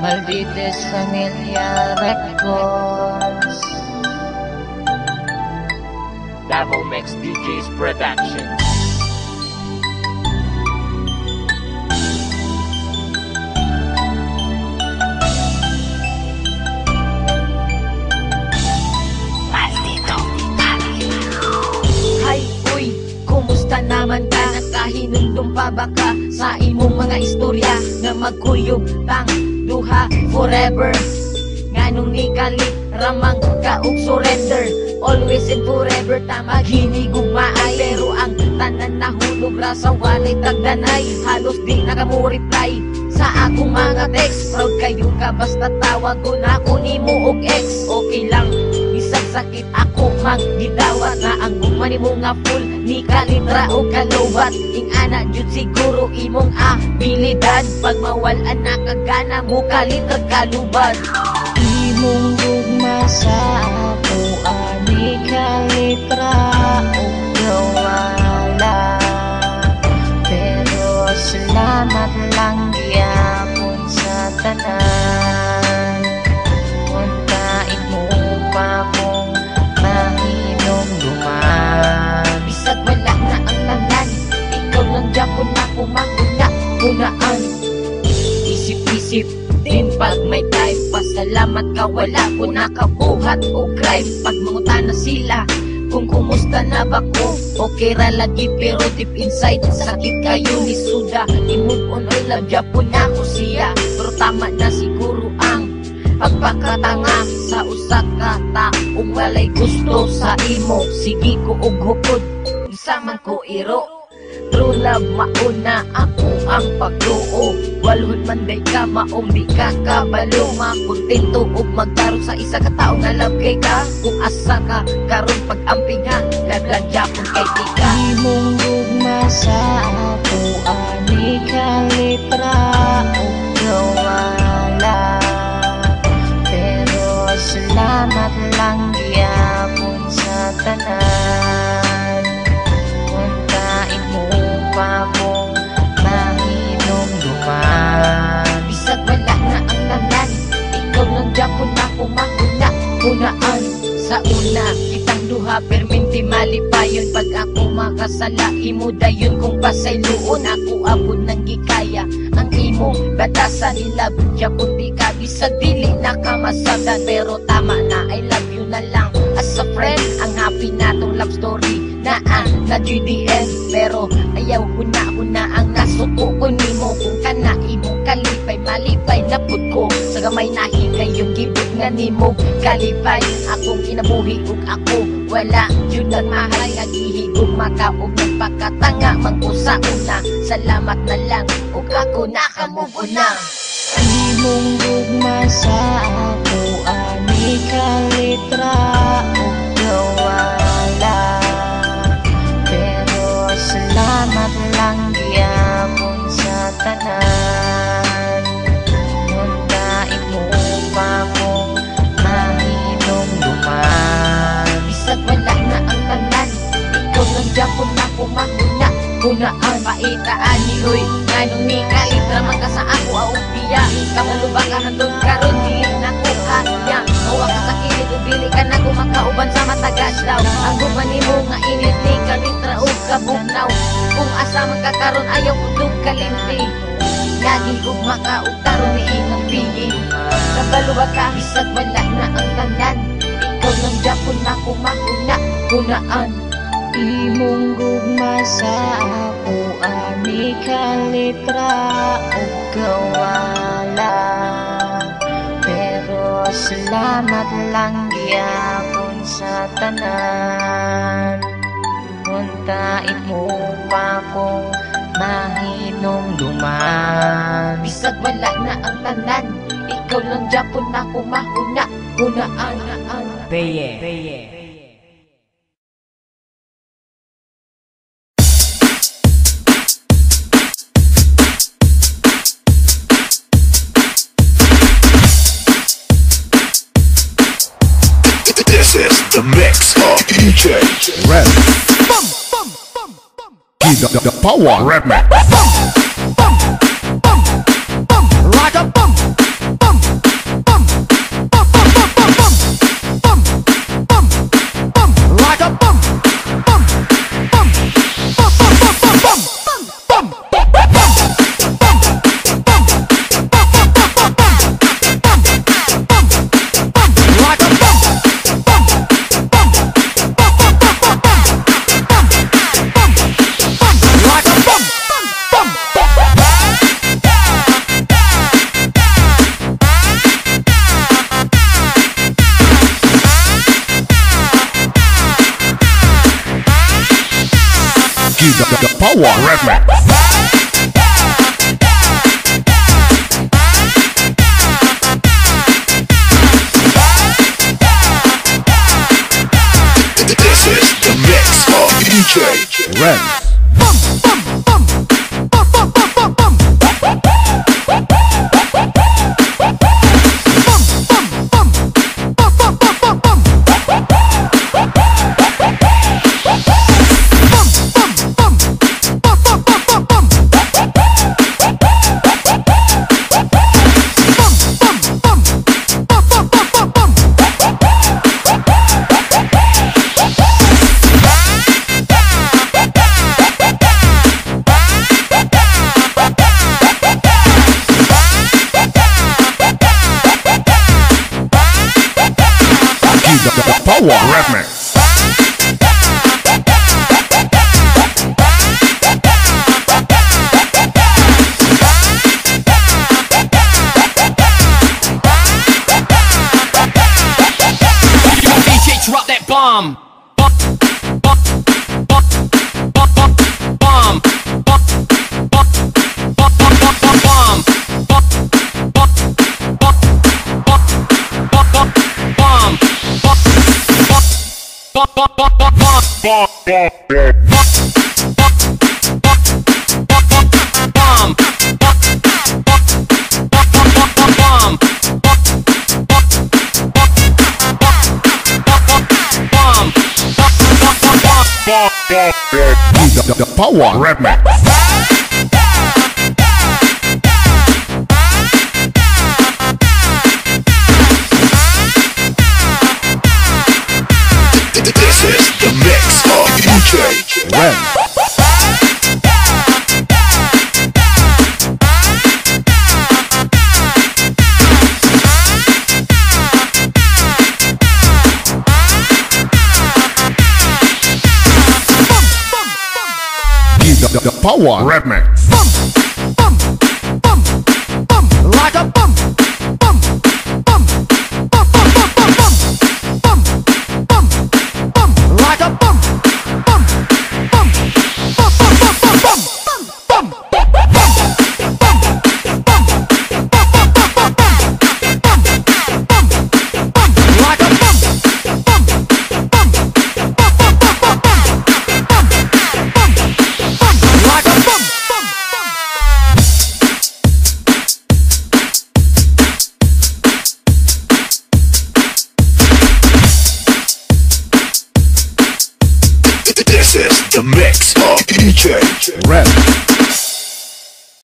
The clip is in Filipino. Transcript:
Maldites Familia Records. Davao Mix DJs Productions. Naman ka, nakahinundong pa ba ka sa imong mga istorya na magkuyog tang duha forever? Nganong ni kalit ramang kaog surrender, always and forever ta maghinigugmaay. Pero ang tanan nahulog ra sa walay tagdanay, halos di nakamureply sa akong mga text. Proud kayo ka basta tawag ko na ko nimo og ex. Okay lang bisag sakit ako magidawat na ang gugma nimo nga full ni kalitra o kalowat. Ing ana jud siguro imong abilidad, pag mawalan na kagana mo kalitra kalubad. Imong gugma sa ako ani kalitra o gawala, pero salamat lang gyapon sa tanan. Untain mo pa kong mahinom duman. Bisag wala na ang tanan, ikaw lang Japon na kumahuna-hunaan. Isip-isip din pag may time, pasalamat ka wala ko nakabuhat o crime. Pag mangutan na sila kung kumusta na ba ko, okay ra lagi pero deep inside sakit kayo ni Suda. I-move on or love Japon na ko siya, pero tama na siguro ang pagpakatanga sa usa ka taong walay gusto sa imo. Sige ko og hukod isaman ko iro, true love mauna ako ang pagluo. Walhod man day ka maong di ka kabalo, makontento og magkaroon sa isa ka tao nga love kay ka. Kung asa ka karon pag-amping ha, lagladya kung kay tika. Imong gugma sa ako ani kalitra o gawala, pero salamat lang gyapon sa tanan. Untain mo pa kong mahinom duman. Bisag wala na ang tanan, ikaw lang Japon na kumahuna-hunaan. Sa una kitang duha perminti malipayon, pag ako makasala imo dayon kung pasayloon. Ako abot nang gikaya ang imo batasan nila Japon di ka bisag dili nakamasabdan, pero tama na I love you na lang as a friend. Ang happy natong love story na GDN, pero ayaw huna-huna ang nasuko ko nimo. Kung kana imong kalipay malipay na pud ko, sa gamay nahi kayong gibot nga nimo kalipay. Akong kinabuhi ug ako wala jud nagmahal nga gihigog makaog nagpakatanga man ko sa una. Salamat na lang ug ako nakamove na. Imong gugma sa ako ani kalitra o gawala, pero salamat lang gyapon sa tanan. Untain mo pa kong mahinom duman. Bisag wala na ang tanan, ikaw lang Japon na kumahuna-hunaan. Paitaan ni Hoy nganong ni kalitra man ka sa ako aupiya. Kamalubang ka handog karon dili na ko kanya. Mawa ka sa kilid ug dili ka na kumakauban sa matagas daw. Ang guban nimo nga init ni kalitra ug kabugnaw. Kung asa man ka karon ayaw udog kalimpi, lagi ug makaog karon ni imong piling. Kabalo ba ka bisag wala na ang tanan, ikaw lang Japon na kumahuna-hunaan. Imong gugma sa ako ani kalitra o gawala, pero salamat lang gyapon sa tanan. Untain mo pa kong mahinom duman. Bisag wala na ang tanan, ikaw lang Japon na kumahuna-hunaan. Beye. This is the mix of DJ Red. The power rap man. Like a bum, bum. Power Remix. This is the mix of DJ Renz. The Power Remix. DJ, drop that bomb. The Power Remix. This is the mix of DJ Renz. The Power Remix. Like a bum. Like a bum. This is the mix of DJ Renz.